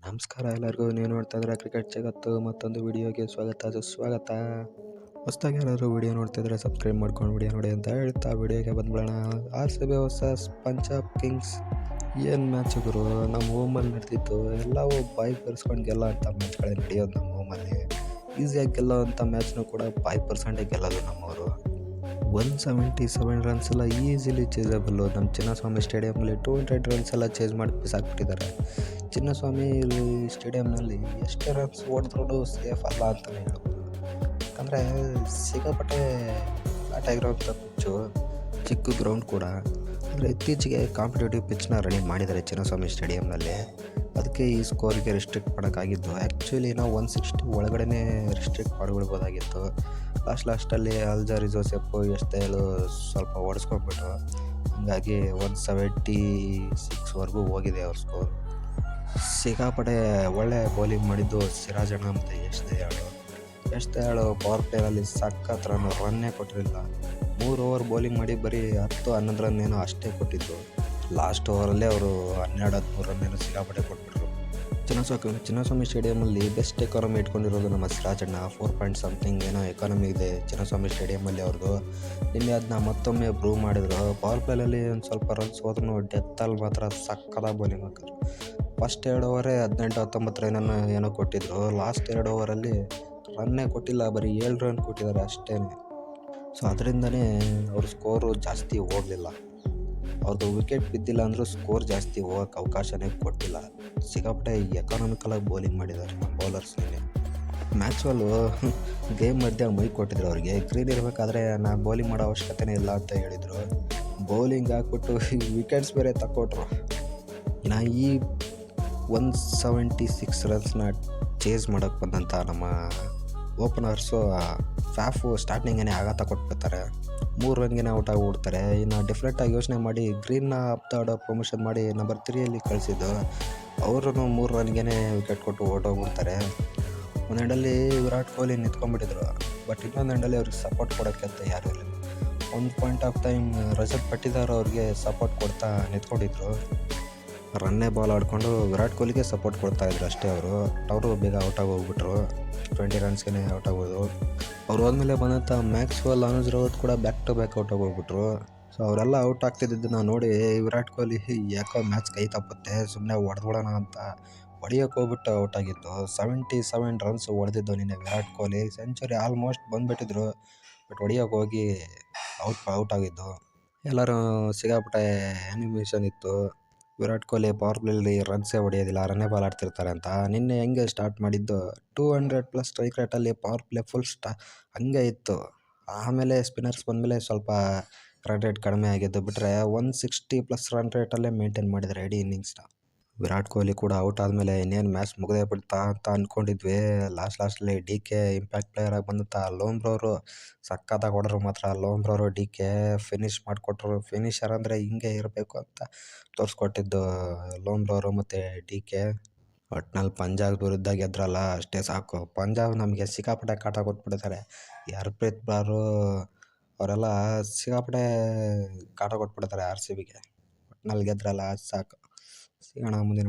ನಮಸ್ಕಾರ ಎಲ್ಲರಿಗೂ. ನೀವು ನೋಡ್ತಾ ಇದ್ರೆ ಕ್ರಿಕೆಟ್ ಜಗತ್ತು ಮತ್ತೊಂದು ವಿಡಿಯೋಗೆ ಸ್ವಾಗತ ಸುಸ್ವಾಗತ. ಹೊಸದಾಗಿ ಯಾರಾದರೂ ವಿಡಿಯೋ ನೋಡ್ತಿದ್ರೆ ಸಬ್ಸ್ಕ್ರೈಬ್ ಮಾಡ್ಕೊಂಡು ವಿಡಿಯೋ ನೋಡಿ ಅಂತ ಹೇಳ್ತಾ ವಿಡಿಯೋಗೆ ಬಂದ್ಬಿಡೋಣ. RCB versus Punjab Kings. ಏನು ಮ್ಯಾಚ್ ಗುರು, ನಮ್ಮ ಹೋಮಲ್ಲಿ ನಡೆದಿತ್ತು. ಎಲ್ಲವೂ ಬಾಯಿ ಬರ್ಸ್ಕೊಂಡು ಗೆಲ್ಲೋ ಅಂಥ ಮ್ಯಾಚ್ಗಳೇ ನಡೆಯೋದು ನಮ್ಮ ಹೋಮಲ್ಲಿ. ಈಸಿಯಾಗಿ ಗೆಲ್ಲೋ ಅಂಥ ಮ್ಯಾಚ್ನೂ ಕೂಡ 5% ಗೆಲ್ಲೋದು ನಮ್ಮವರು. 177 ರನ್ಸ್ ಎಲ್ಲ ಈಸಿಲಿ ಚೇಸಬಲ್ಲು. ನಮ್ಮ ಚಿನ್ನಸ್ವಾಮಿ ಸ್ಟೇಡಿಯಮಲ್ಲಿ 200 ರನ್ಸ್ ಎಲ್ಲ ಚೇಸ್ ಮಾಡಿ ಬಿಸಾಕ್ಬಿಟ್ಟಿದ್ದಾರೆ. ಚಿನ್ನಸ್ವಾಮಿ ಸ್ಟೇಡಿಯಂನಲ್ಲಿ ಎಷ್ಟೇ ರನ್ಸ್ ಹೊಡೆದ್ರೂ ಸೇಫ್ ಅಲ್ಲ ಅಂತಲೇ ಹೇಳ್ಬೋದು. ಯಾಕಂದರೆ ಸಿಕ್ಕಾಪಟ್ಟೆ ಆಟ ಇರೋಂಥ ಪಿಚ್ಚು, ಚಿಕ್ಕ ಗ್ರೌಂಡ್ ಕೂಡ. ಅಂದರೆ ಇತ್ತೀಚೆಗೆ ಕಾಂಪಿಟೇಟಿವ್ ಪಿಚ್ನ ರೆಡಿ ಮಾಡಿದ್ದಾರೆ ಚಿನ್ನಸ್ವಾಮಿ ಸ್ಟೇಡಿಯಂನಲ್ಲಿ. ಅದಕ್ಕೆ ಈ ಸ್ಕೋರಿಗೆ ರಿಸ್ಟ್ರಿಕ್ಟ್ ಮಾಡೋಕ್ಕಾಗಿದ್ದು. ಆ್ಯಕ್ಚುಲಿ ನಾವು 160 ಒಳಗಡೆ ರಿಸ್ಟ್ರಿಕ್ಟ್ ಮಾಡಿಬಿಡ್ಬೋದಾಗಿತ್ತು. ಲಾಸ್ಟಲ್ಲಿ ಅಲ್ಜಾರಿ ಜೋಸೆಫ್ ಎಷ್ಟೇಳು ಸ್ವಲ್ಪ ಓಡಿಸ್ಕೊಂಡ್ಬಿಟ್ಟು, ಹಾಗಾಗಿ 176ವರೆಗೂ ಹೋಗಿದೆ ಅವ್ರ ಸ್ಕೋರ್. ಸಿಕ್ಕಾಪಟ್ಟೆ ಒಳ್ಳೆ ಬೌಲಿಂಗ್ ಮಾಡಿದ್ದು ಸಿರಾಜಣ್ಣ ಮತ್ತು ಯಶ್ ದಯಾಳು ಪವರ್ ಪ್ಲೇಯಲ್ಲಿ ಸಖತ್ ರನ್ನೇ ಕೊಟ್ಟಿರಲಿಲ್ಲ. 3 ಓವರ್ ಬೌಲಿಂಗ್ ಮಾಡಿ ಬರೀ 10-11 ರನ್ ಏನೋ ಅಷ್ಟೇ ಕೊಟ್ಟಿದ್ದು. ಲಾಸ್ಟ್ ಓವರಲ್ಲೇ ಅವರು 12-13 ರನ್ ಏನೋ ಸಿಕ್ಕಾಪಟ್ಟೆ ಕೊಟ್ಬಿಟ್ರು. ಚಿನ್ನಸ್ವಾಮಿ ಸ್ಟೇಡಿಯಮಲ್ಲಿ ಬೆಸ್ಟ್ ಎಕಾನಮಿ ಇಟ್ಕೊಂಡಿರೋದು ನಮ್ಮ ಸಿರಾಜಣ್ಣ. 4 ಪಾಯಿಂಟ್ ಸಮಥಿಂಗ್ ಏನೋ ಎಕಾನಮಿ ಇದೆ ಚಿನ್ನಸ್ವಾಮಿ ಸ್ಟೇಡಿಯಮಲ್ಲಿ ಅವ್ರದ್ದು. ನಿನ್ನೆ ಅದನ್ನ ಮತ್ತೊಮ್ಮೆ ಪ್ರೂವ್ ಮಾಡಿದ್ರು. ಪವರ್ ಪ್ಲೇಯಲ್ಲಿ ಒಂದು ಸ್ವಲ್ಪ ರನ್ಸ್ ಹೋದ್ರೂ ಡೆತ್ತಲ್ಲಿ ಮಾತ್ರ ಸಕ್ಕತ್ತಾಗಿ ಬೌಲಿಂಗ್ ಹಾಕಿದ್ರು. ಫಸ್ಟ್ 2 ಓವರೇ 18-19 ರನ್ ಏನೋ ಕೊಟ್ಟಿದ್ರು. ಲಾಸ್ಟ್ 2 ಓವರಲ್ಲಿ ರನ್ನೇ ಕೊಟ್ಟಿಲ್ಲ, ಬರೀ 7 ರನ್ ಕೊಟ್ಟಿದ್ದಾರೆ ಅಷ್ಟೇ. ಸೊ ಅದರಿಂದನೇ ಅವ್ರ ಸ್ಕೋರು ಜಾಸ್ತಿ ಹೋಗಲಿಲ್ಲ. ಅವ್ರದ್ದು ವಿಕೆಟ್ ಬಿದ್ದಿಲ್ಲ ಅಂದರೂ ಸ್ಕೋರ್ ಜಾಸ್ತಿ ಹೋಗೋಕ್ಕೆ ಅವಕಾಶನೇ ಕೊಟ್ಟಿಲ್ಲ. ಸಿಕ್ಕಾಪಟ್ಟೆ ಎಕಾನಮಿಕಲಾಗಿ ಬೌಲಿಂಗ್ ಮಾಡಿದ್ದಾರೆ ನಮ್ಮ ಬೌಲರ್ಸ್. ಮ್ಯಾಕ್ಸ್ವೆಲ್ಲು ಗೇಮ್ ಮಧ್ಯೆ ಮೈಕ್ ಕೊಟ್ಟಿದ್ರು ಅವ್ರಿಗೆ. ಗ್ರೀನ್ ಇರಬೇಕಾದ್ರೆ ನಾನು ಬೌಲಿಂಗ್ ಮಾಡೋ ಅವಶ್ಯಕತೆನೇ ಇಲ್ಲ ಅಂತ ಹೇಳಿದರು. ಬೌಲಿಂಗ್ ಹಾಕ್ಬಿಟ್ಟು ವಿಕೆಟ್ಸ್ ಬೇರೆ ತಕ್ಕೊಟ್ರು. ಇನ್ನು ಈ 176 ರನ್ಸ್ನ ಚೇಸ್ ಮಾಡೋಕ್ಕೆ ಬಂದಂಥ ನಮ್ಮ ಓಪನರ್ಸು ಫ್ಯಾಫು ಸ್ಟಾರ್ಟಿಂಗೇ ಆಘಾತ ಕೊಟ್ಬಿಡ್ತಾರೆ. 3 ರನ್ಗೆ ಔಟ್ ಆಗಿಬಿಡ್ತಾರೆ. ಇನ್ನು ಡಿಫ್ರೆಂಟಾಗಿ ಯೋಚನೆ ಮಾಡಿ ಗ್ರೀನ್ನ ಆಡೋ ಪ್ರಮೋಷನ್ ಮಾಡಿ ನಂಬರ್ 3ಯಲ್ಲಿ ಕಳಿಸಿದ್ದು. ಅವರು 3 ರನ್ಗೆ ವಿಕೆಟ್ ಕೊಟ್ಟು ಹೊರಟೋಗ್ಬಿಡ್ತಾರೆ. ಒಂದು ಎಂಡಲ್ಲಿ ವಿರಾಟ್ ಕೊಹ್ಲಿ ನಿಂತ್ಕೊಂಡ್ಬಿಟ್ಟಿದ್ರು. ಬಟ್ ಇನ್ನೊಂದು ಎಂಡಲ್ಲಿ ಅವ್ರಿಗೆ ಸಪೋರ್ಟ್ ಕೊಡೋಕ್ಕೆ ಅಂತ ಯಾರೂ ಇರಲಿಲ್ಲ. ಒಂದು point of time Rajat Patidar ಅವ್ರಿಗೆ ಸಪೋರ್ಟ್ ಕೊಡ್ತಾ ನಿಂತ್ಕೊಂಡಿದ್ರು. ರನ್ನೇ ಬಾಲ್ ಆಡಿಕೊಂಡು ವಿರಾಟ್ ಕೊಹ್ಲಿಗೆ ಸಪೋರ್ಟ್ ಕೊಡ್ತಾಯಿದ್ರು ಅಷ್ಟೇ. ಅವರು ಬೇಗ ಔಟಾಗಿ ಹೋಗ್ಬಿಟ್ರು. 20 ರನ್ಸ್ಗೆ ಔಟ್ ಆಗೋದು. ಅವ್ರು ಹೋದ್ಮೇಲೆ ಬಂದಂಥ ಮ್ಯಾಕ್ಸ್ವೆಲ್, ಅನುಜ್ ರಾವತ್ ಕೂಡ ಬ್ಯಾಕ್ ಟು ಬ್ಯಾಕ್ ಔಟ್ ಆಗೋಗ್ಬಿಟ್ರು. ಸೊ ಅವರೆಲ್ಲ ಔಟ್ ಆಗ್ತಿದ್ದನ್ನು ನೋಡಿ ವಿರಾಟ್ ಕೊಹ್ಲಿ ಯಾಕೋ ಮ್ಯಾಚ್ ಕೈ ತಪ್ಪುತ್ತೆ, ಸುಮ್ಮನೆ ಹೊಡೆದ್ಬಿಡೋಣ ಅಂತ ಹೊಡಿಯೋಕ್ಕೆ ಹೋಗ್ಬಿಟ್ಟು ಔಟ್ ಆಗಿದ್ದು. 77 ರನ್ಸ್ ಹೊಡೆದಿದ್ದು ನಿನ್ನೆ ವಿರಾಟ್ ಕೊಹ್ಲಿ. ಸೆಂಚುರಿ ಆಲ್ಮೋಸ್ಟ್ ಬಂದುಬಿಟ್ಟಿದ್ರು, ಬಟ್ ಹೊಡಿಯೋಕ್ಕೆ ಹೋಗಿ ಔಟ್ ಆಗಿದ್ದು. ಎಲ್ಲರೂ ಸಿಕ್ಕಾಪಟ್ಟೆ ಆ್ಯನಿಮೇಷನ್ ಇತ್ತು. ವಿರಾಟ್ ಕೊಹ್ಲಿ ಪವರ್ ಪ್ಲೇಯಲ್ಲಿ ರನ್ಸೇ ಹೊಡೆಯೋದಿಲ್ಲ, ರನ್ನೇ ಬಾಲ್ ಆಡ್ತಿರ್ತಾರೆ ಅಂತ. ನಿನ್ನೆ ಹೆಂಗೆ ಸ್ಟಾರ್ಟ್ ಮಾಡಿದ್ದು 200+ ಸ್ಟ್ರೈಕ್ ರೇಟಲ್ಲಿ ಪವರ್ ಪ್ಲೇ ಫುಲ್ ಹಂಗೆ ಇತ್ತು. ಆಮೇಲೆ ಸ್ಪಿನ್ನರ್ಸ್ ಬಂದಮೇಲೆ ಸ್ವಲ್ಪ ರನ್ ರೇಟ್ ಕಡಿಮೆ ಆಗಿದ್ದು. ಬಿಟ್ಟರೆ 160+ ರನ್ ರೇಟಲ್ಲೇ ಮೇಂಟೈನ್ ಮಾಡಿದ್ದಾರೆ ಇಡೀ ಇನ್ನಿಂಗ್ಸ್ನ. ವಿರಾಟ್ ಕೊಹ್ಲಿ ಕೂಡ ಔಟ್ ಆದಮೇಲೆ ಇನ್ನೇನು ಮ್ಯಾಚ್ ಮುಗಿದೇ ಬಿಡ್ತಾ ಅಂತ ಅಂದ್ಕೊಂಡಿದ್ವಿ. ಲಾಸ್ಟಲ್ಲಿ DK ಇಂಪ್ಯಾಕ್ಟ್ ಪ್ಲೇಯರ್ ಆಗಿ ಬಂದಂಥ ಲೋಮ್ರವರು ಸಕ್ಕತ್ತಾಗಿ ಹೊಡೆದ್ರು ಮಾತ್ರ. ಲೋಮ್ರವರು DK ಫಿನಿಷ್ ಮಾಡಿಕೊಟ್ರು. ಫಿನಿಷರ್ ಅಂದರೆ ಹಿಂಗೆ ಇರಬೇಕು ಅಂತ ತೋರಿಸ್ಕೊಟ್ಟಿದ್ದು ಲೋಮ್ರವರು ಮತ್ತು DK. ಒಟ್ನಲ್ಲಿ ಪಂಜಾಬ್ ವಿರುದ್ಧ ಗೆದ್ರಲ್ಲ ಅಷ್ಟೇ ಸಾಕು. ಪಂಜಾಬ್ ನಮಗೆ ಸಿಕ್ಕಾಪಟ್ಟೆ ಕಾಟ ಕೊಟ್ಬಿಡ್ತಾರೆ. ಹರ್ಪ್ರೀತ್ ಬ್ರಾರು ಅವರೆಲ್ಲ ಸಿಕ್ಕಾಪಟ್ಟೆ ಕಾಟ ಕೊಟ್ಬಿಡ್ತಾರೆ RCBಗೆ. ಒಟ್ನಲ್ಲಿ ಗೆದ್ರಲ್ಲ ಅದು ಸಾಕು. ಸಿಗೋಣ ಮುಂದಿನ